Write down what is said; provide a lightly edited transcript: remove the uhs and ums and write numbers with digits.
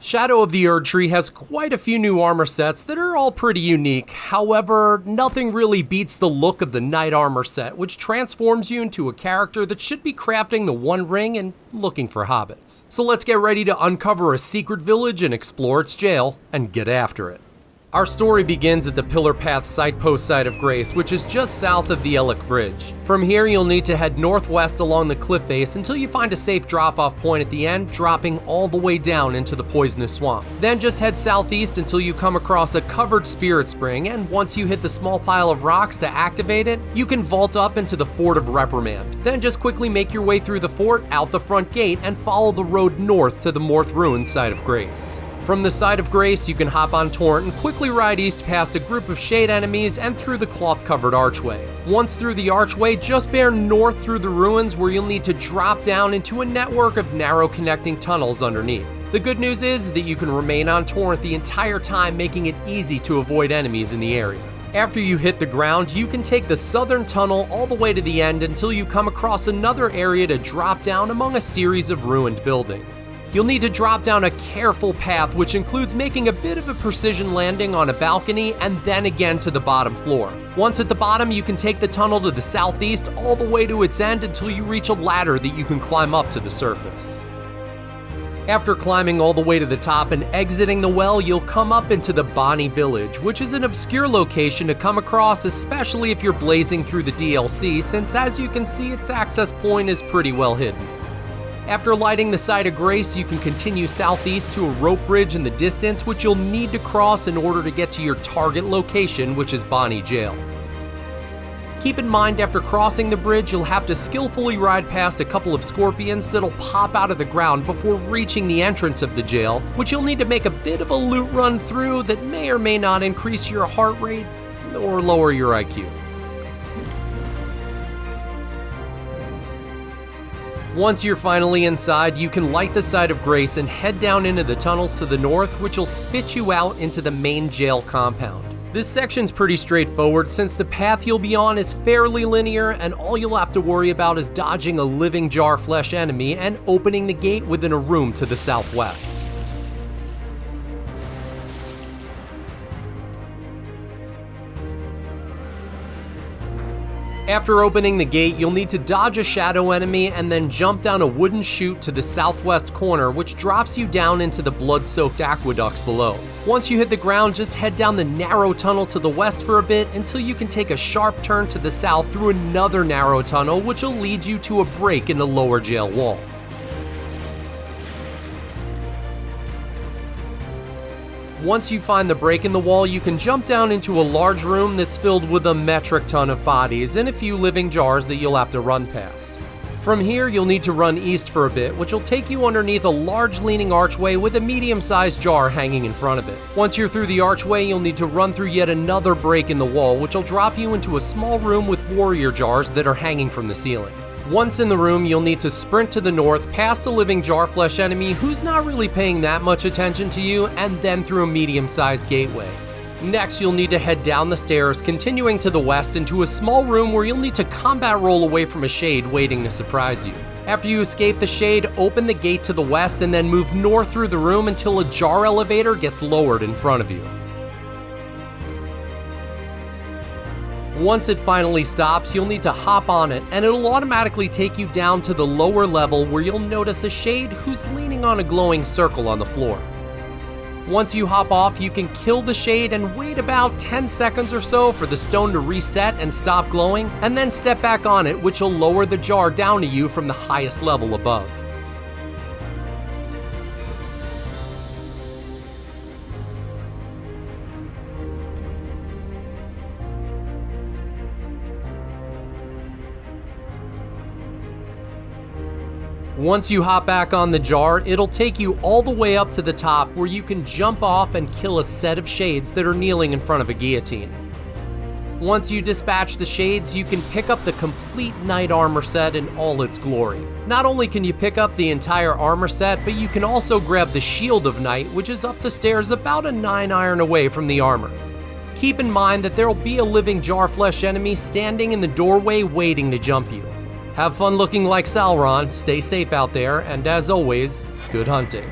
Shadow of the Erdtree has quite a few new armor sets that are all pretty unique. However, nothing really beats the look of the Knight armor set, which transforms you into a character that should be crafting the One Ring and looking for hobbits. So let's get ready to uncover a secret village and explore its jail and get after it. Our story begins at the Pillar Path Sightpost site of Grace, which is just south of the Ellic Bridge. From here, you'll need to head northwest along the cliff face until you find a safe drop-off point at the end, dropping all the way down into the poisonous swamp. Then just head southeast until you come across a covered spirit spring, and once you hit the small pile of rocks to activate it, you can vault up into the Fort of Reprimand. Then just quickly make your way through the fort, out the front gate, and follow the road north to the Morth Ruins site of Grace. From the side of Grace, you can hop on Torrent and quickly ride east past a group of shade enemies and through the cloth-covered archway. Once through the archway, just bear north through the ruins where you'll need to drop down into a network of narrow connecting tunnels underneath. The good news is that you can remain on Torrent the entire time, making it easy to avoid enemies in the area. After you hit the ground, you can take the southern tunnel all the way to the end until you come across another area to drop down among a series of ruined buildings. You'll need to drop down a careful path, which includes making a bit of a precision landing on a balcony and then again to the bottom floor. Once at the bottom, you can take the tunnel to the southeast all the way to its end until you reach a ladder that you can climb up to the surface. After climbing all the way to the top and exiting the well, you'll come up into the Bonny Village, which is an obscure location to come across, especially if you're blazing through the DLC, since as you can see, its access point is pretty well hidden. After lighting the side of Grace, you can continue southeast to a rope bridge in the distance, which you'll need to cross in order to get to your target location, which is Bonny Gaol. Keep in mind, after crossing the bridge, you'll have to skillfully ride past a couple of scorpions that'll pop out of the ground before reaching the entrance of the jail, which you'll need to make a bit of a loot run through that may or may not increase your heart rate or lower your IQ. Once you're finally inside, you can light the side of Grace and head down into the tunnels to the north, which will spit you out into the main jail compound. This section's pretty straightforward since the path you'll be on is fairly linear and all you'll have to worry about is dodging a living jar flesh enemy and opening the gate within a room to the southwest. After opening the gate, you'll need to dodge a shadow enemy and then jump down a wooden chute to the southwest corner, which drops you down into the blood-soaked aqueducts below. Once you hit the ground, just head down the narrow tunnel to the west for a bit until you can take a sharp turn to the south through another narrow tunnel, which will lead you to a break in the lower jail wall. Once you find the break in the wall, you can jump down into a large room that's filled with a metric ton of bodies and a few living jars that you'll have to run past. From here, you'll need to run east for a bit, which will take you underneath a large leaning archway with a medium-sized jar hanging in front of it. Once you're through the archway, you'll need to run through yet another break in the wall, which will drop you into a small room with warrior jars that are hanging from the ceiling. Once in the room, you'll need to sprint to the north, past a living jarflesh enemy who's not really paying that much attention to you, and then through a medium-sized gateway. Next, you'll need to head down the stairs, continuing to the west into a small room where you'll need to combat roll away from a shade waiting to surprise you. After you escape the shade, open the gate to the west and then move north through the room until a jar elevator gets lowered in front of you. Once it finally stops, you'll need to hop on it, and it'll automatically take you down to the lower level where you'll notice a shade who's leaning on a glowing circle on the floor. Once you hop off, you can kill the shade and wait about 10 seconds or so for the stone to reset and stop glowing, and then step back on it, which will lower the jar down to you from the highest level above. Once you hop back on the jar, it'll take you all the way up to the top where you can jump off and kill a set of shades that are kneeling in front of a guillotine. Once you dispatch the shades, you can pick up the complete knight armor set in all its glory. Not only can you pick up the entire armor set, but you can also grab the shield of knight, which is up the stairs about a 9 iron away from the armor. Keep in mind that there'll be a living jarflesh enemy standing in the doorway waiting to jump you. Have fun looking like Sauron, stay safe out there, and as always, good hunting.